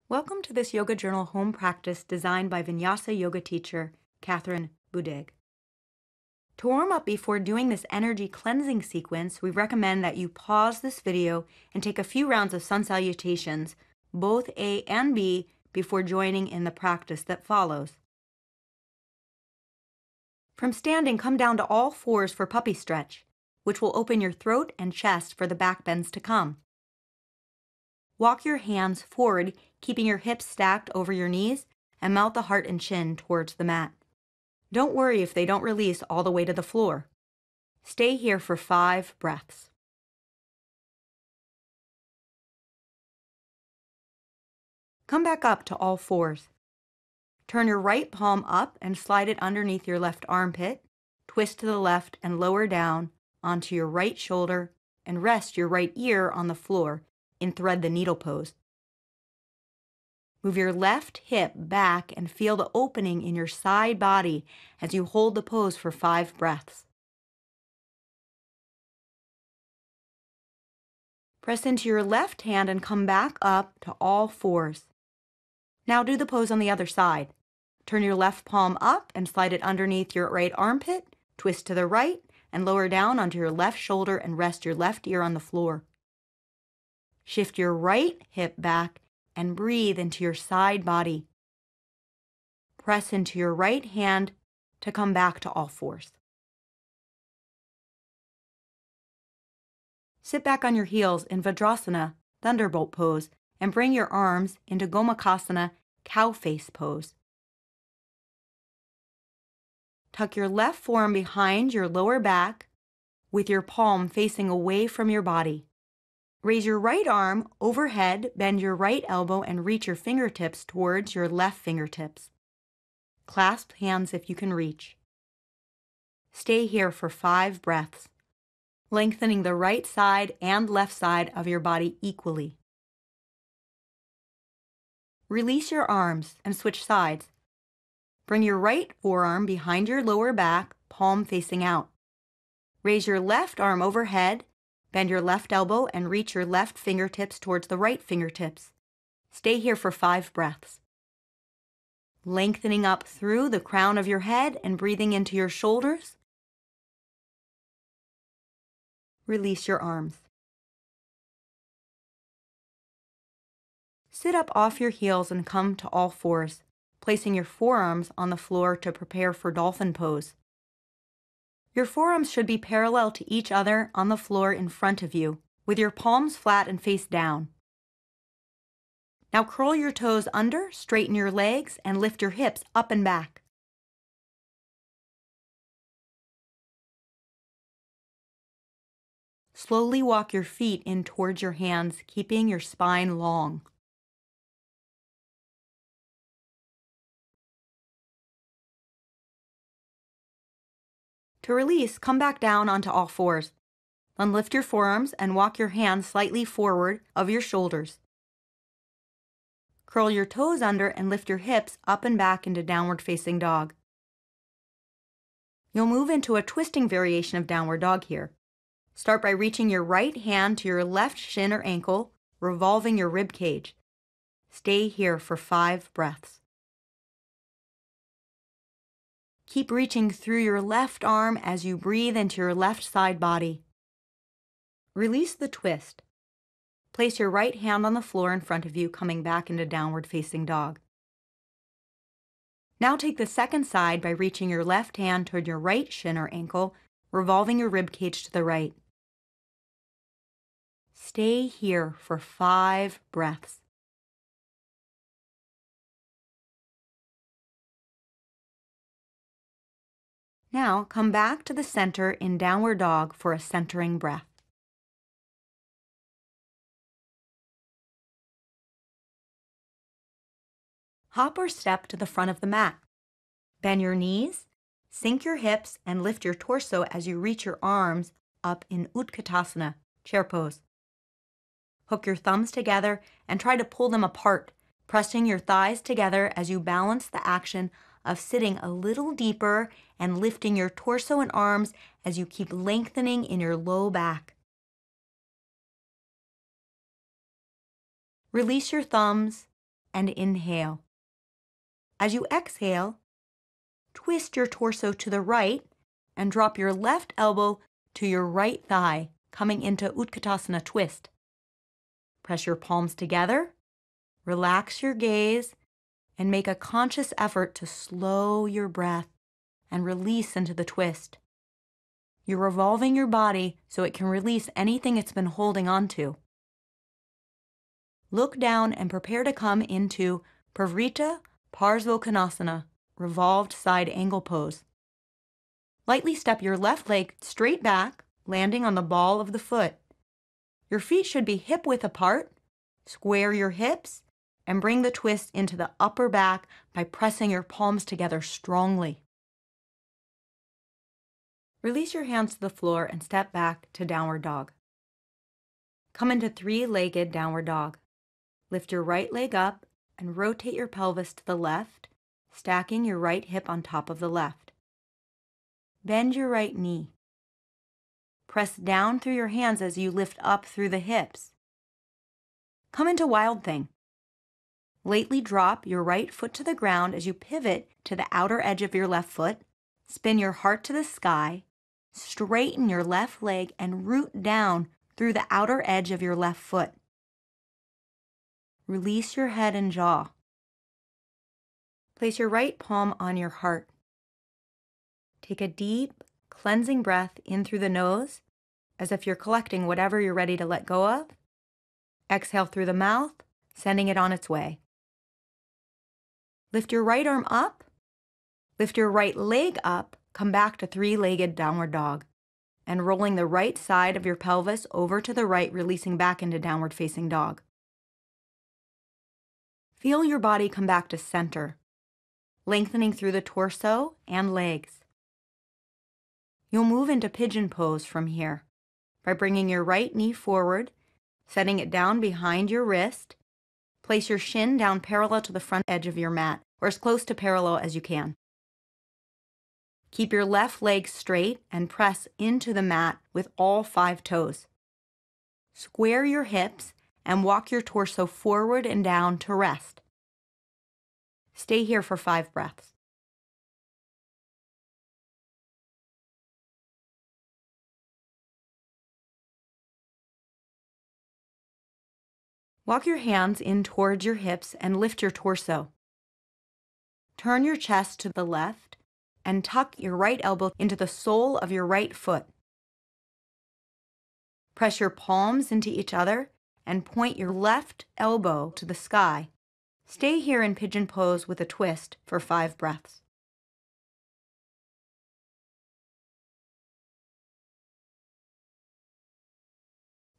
Welcome to this Yoga Journal home practice designed by Vinyasa yoga teacher Catherine Budig. To warm up before doing this energy cleansing sequence, we recommend that you pause this video and take a few rounds of sun salutations, both A and B, before joining in the practice that follows. From standing, come down to all fours for puppy stretch, which will open your throat and chest for the back bends to come. Walk your hands forward, keeping your hips stacked over your knees, and mount the heart and chin towards the mat. Don't worry if they don't release all the way to the floor. Stay here for 5 breaths. Come back up to all fours. Turn your right palm up and slide it underneath your left armpit. Twist to the left and lower down onto your right shoulder and rest your right ear on the floor in thread the needle pose. Move your left hip back and feel the opening in your side body as you hold the pose for 5 breaths. Press into your left hand and come back up to all fours. Now do the pose on the other side. Turn your left palm up and slide it underneath your right armpit, twist to the right, and lower down onto your left shoulder and rest your left ear on the floor. Shift your right hip back and breathe into your side body. Press into your right hand to come back to all fours. Sit back on your heels in Vajrasana, Thunderbolt pose, and bring your arms into Gomukhasana, Cow face pose. Tuck your left forearm behind your lower back with your palm facing away from your body. Raise your right arm overhead, bend your right elbow, and reach your fingertips towards your left fingertips. Clasp hands if you can reach. Stay here for 5 breaths, lengthening the right side and left side of your body equally. Release your arms and switch sides. Bring your right forearm behind your lower back, palm facing out. Raise your left arm overhead, bend your left elbow and reach your left fingertips towards the right fingertips. Stay here for 5 breaths. Lengthening up through the crown of your head and breathing into your shoulders. Release your arms. Sit up off your heels and come to all fours, placing your forearms on the floor to prepare for dolphin pose. Your forearms should be parallel to each other on the floor in front of you, with your palms flat and face down. Now curl your toes under, straighten your legs, and lift your hips up and back. Slowly walk your feet in towards your hands, keeping your spine long. To release, come back down onto all fours. Then lift your forearms and walk your hands slightly forward of your shoulders. Curl your toes under and lift your hips up and back into downward facing dog. You'll move into a twisting variation of downward dog here. Start by reaching your right hand to your left shin or ankle, revolving your rib cage. Stay here for 5 breaths. Keep reaching through your left arm as you breathe into your left side body. Release the twist. Place your right hand on the floor in front of you, coming back into downward facing dog. Now take the second side by reaching your left hand toward your right shin or ankle, revolving your rib cage to the right. Stay here for 5 breaths. Now come back to the center in downward dog for a centering breath. Hop or step to the front of the mat. Bend your knees, sink your hips, and lift your torso as you reach your arms up in Utkatasana, chair pose. Hook your thumbs together and try to pull them apart, pressing your thighs together as you balance the action of sitting a little deeper and lifting your torso and arms as you keep lengthening in your low back. Release your thumbs and inhale. As you exhale, twist your torso to the right and drop your left elbow to your right thigh, coming into Utkatasana twist. Press your palms together, relax your gaze, and make a conscious effort to slow your breath and release into the twist. You're revolving your body so it can release anything it's been holding onto. Look down and prepare to come into purifica Parsvottanasana, revolved side angle pose. Lightly step your left leg straight back, landing on the ball of the foot. Your feet should be hip-width apart. Square your hips and bring the twist into the upper back by pressing your palms together strongly. Release your hands to the floor and step back to downward dog. Come into three-legged downward dog. Lift your right leg up and rotate your pelvis to the left, stacking your right hip on top of the left. Bend your right knee. Press down through your hands as you lift up through the hips. Come into Wild Thing. Lightly drop your right foot to the ground as you pivot to the outer edge of your left foot. Spin your heart to the sky. Straighten your left leg and root down through the outer edge of your left foot. Release your head and jaw. Place your right palm on your heart. Take a deep, cleansing breath in through the nose, as if you're collecting whatever you're ready to let go of. Exhale through the mouth, sending it on its way. Lift your right arm up. Lift your right leg up. Come back to three-legged downward dog. And rolling the right side of your pelvis over to the right, releasing back into downward facing dog. Feel your body come back to center, lengthening through the torso and legs. You'll move into pigeon pose from here by bringing your right knee forward, setting it down behind your wrist. Place your shin down parallel to the front edge of your mat, or as close to parallel as you can. Keep your left leg straight and press into the mat with all 5 toes. Square your hips and walk your torso forward and down to rest. Stay here for 5 breaths. Walk your hands in towards your hips and lift your torso. Turn your chest to the left and tuck your right elbow into the sole of your right foot. Press your palms into each other and point your left elbow to the sky. Stay here in pigeon pose with a twist for 5 breaths.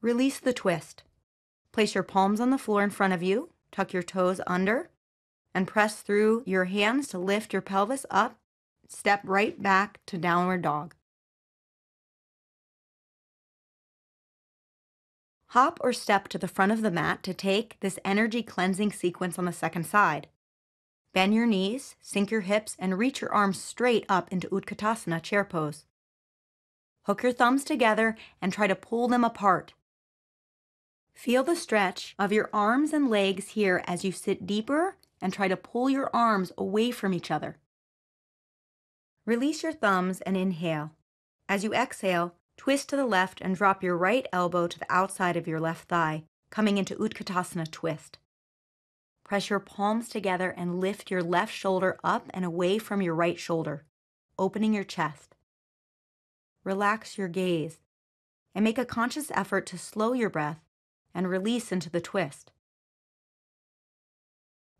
Release the twist. Place your palms on the floor in front of you, tuck your toes under, and press through your hands to lift your pelvis up. Step right back to downward dog. Hop or step to the front of the mat to take this energy cleansing sequence on the second side. Bend your knees, sink your hips, and reach your arms straight up into Utkatasana chair pose. Hook your thumbs together and try to pull them apart. Feel the stretch of your arms and legs here as you sit deeper and try to pull your arms away from each other. Release your thumbs and inhale. As you exhale, twist to the left and drop your right elbow to the outside of your left thigh, coming into Utkatasana twist. Press your palms together and lift your left shoulder up and away from your right shoulder, opening your chest. Relax your gaze and make a conscious effort to slow your breath and release into the twist.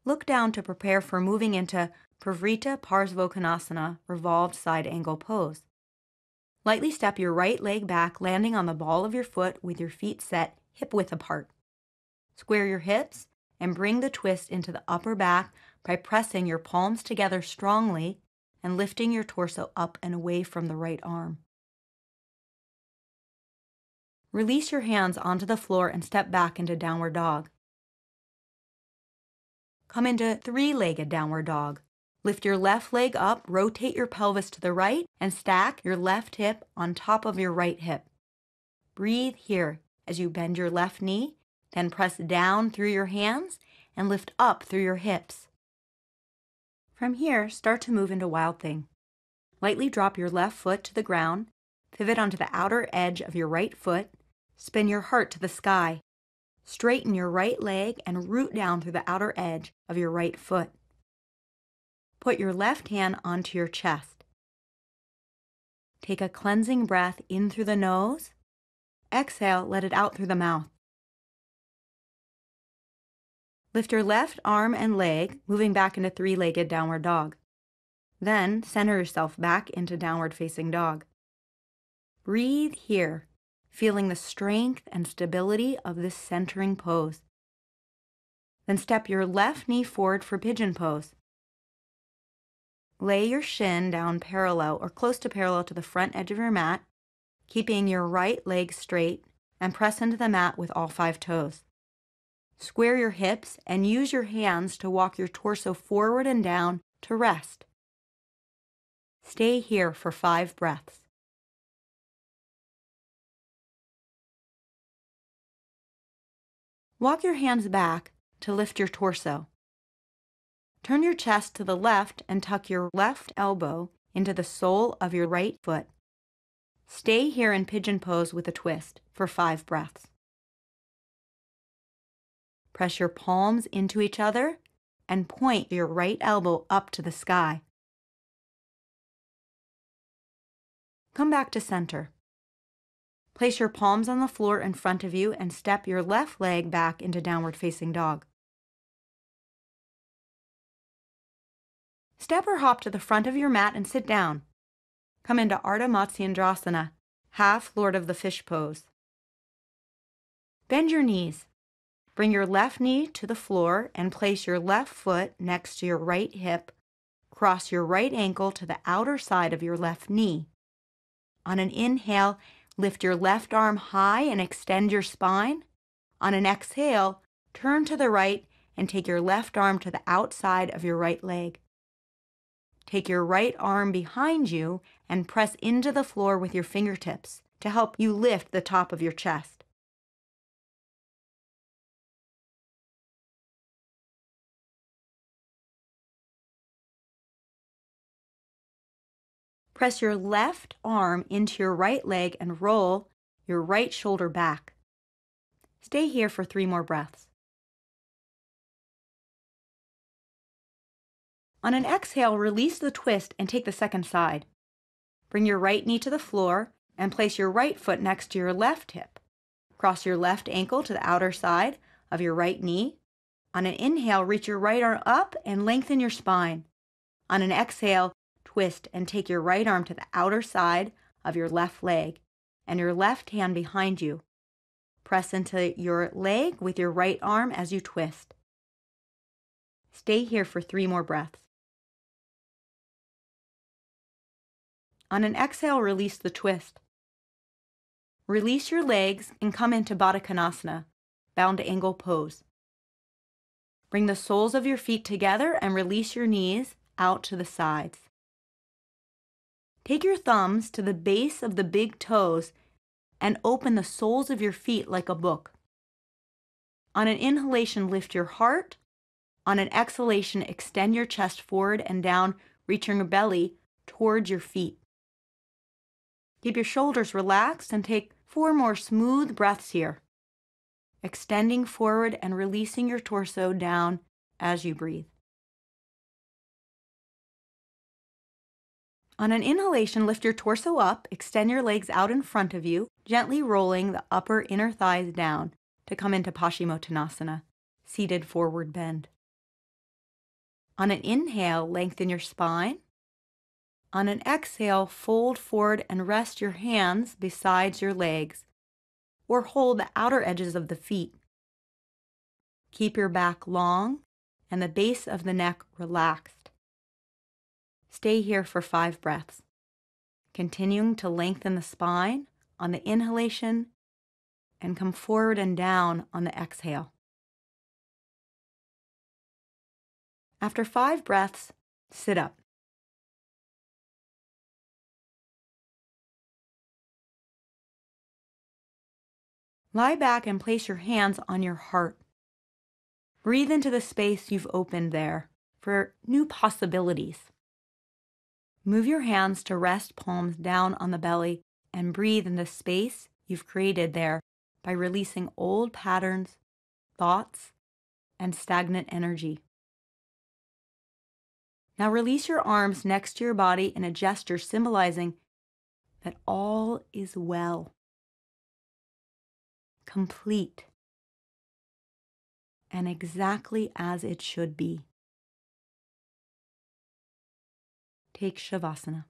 Look down to prepare for moving into purifica Parsvottanasana, revolved side angle pose. Lightly step your right leg back, landing on the ball of your foot with your feet set hip-width apart. Square your hips and bring the twist into the upper back by pressing your palms together strongly and lifting your torso up and away from the right arm. Release your hands onto the floor and step back into downward dog. Come into three-legged downward dog. Lift your left leg up, rotate your pelvis to the right, and stack your left hip on top of your right hip. Breathe here as you bend your left knee, then press down through your hands and lift up through your hips. From here, start to move into Wild Thing. Lightly drop your left foot to the ground, pivot onto the outer edge of your right foot, spin your heart to the sky. Straighten your right leg and root down through the outer edge of your right foot. Put your left hand onto your chest. Take a cleansing breath in through the nose. Exhale, let it out through the mouth. Lift your left arm and leg, moving back into three-legged downward dog. Then center yourself back into downward facing dog. Breathe here, feeling the strength and stability of this centering pose. Then step your left knee forward for pigeon pose. Lay your shin down parallel or close to parallel to the front edge of your mat, keeping your right leg straight, and press into the mat with all 5 toes. Square your hips and use your hands to walk your torso forward and down to rest. Stay here for 5 breaths. Walk your hands back to lift your torso. Turn your chest to the left and tuck your left elbow into the sole of your right foot. Stay here in pigeon pose with a twist for 5 breaths. Press your palms into each other and point your right elbow up to the sky. Come back to center. Place your palms on the floor in front of you and step your left leg back into downward facing dog. Step or hop to the front of your mat and sit down. Come into Ardha Matsyendrasana, half Lord of the Fish pose. Bend your knees. Bring your left knee to the floor and place your left foot next to your right hip. Cross your right ankle to the outer side of your left knee. On an inhale, lift your left arm high and extend your spine. On an exhale, turn to the right and take your left arm to the outside of your right leg. Take your right arm behind you and press into the floor with your fingertips to help you lift the top of your chest. Press your left arm into your right leg and roll your right shoulder back. Stay here for 3 more breaths. On an exhale, release the twist and take the second side. Bring your right knee to the floor and place your right foot next to your left hip. Cross your left ankle to the outer side of your right knee. On an inhale, reach your right arm up and lengthen your spine. On an exhale, twist and take your right arm to the outer side of your left leg and your left hand behind you. Press into your leg with your right arm as you twist. Stay here for 3 more breaths. On an exhale, release the twist. Release your legs and come into Baddha Konasana, bound angle pose. Bring the soles of your feet together and release your knees out to the sides. Take your thumbs to the base of the big toes and open the soles of your feet like a book. On an inhalation, lift your heart. On an exhalation, extend your chest forward and down, reaching your belly towards your feet. Keep your shoulders relaxed and take 4 more smooth breaths here, extending forward and releasing your torso down as you breathe. On an inhalation, lift your torso up, extend your legs out in front of you, gently rolling the upper inner thighs down to come into Paschimottanasana, seated forward bend. On an inhale, lengthen your spine. On an exhale, fold forward and rest your hands beside your legs, or hold the outer edges of the feet. Keep your back long and the base of the neck relaxed. Stay here for 5 breaths, continuing to lengthen the spine on the inhalation and come forward and down on the exhale. After 5 breaths, sit up. Lie back and place your hands on your heart. Breathe into the space you've opened there for new possibilities. Move your hands to rest palms down on the belly and breathe in the space you've created there by releasing old patterns, thoughts, and stagnant energy. Now release your arms next to your body in a gesture symbolizing that all is well, complete, and exactly as it should be. Take Shavasana.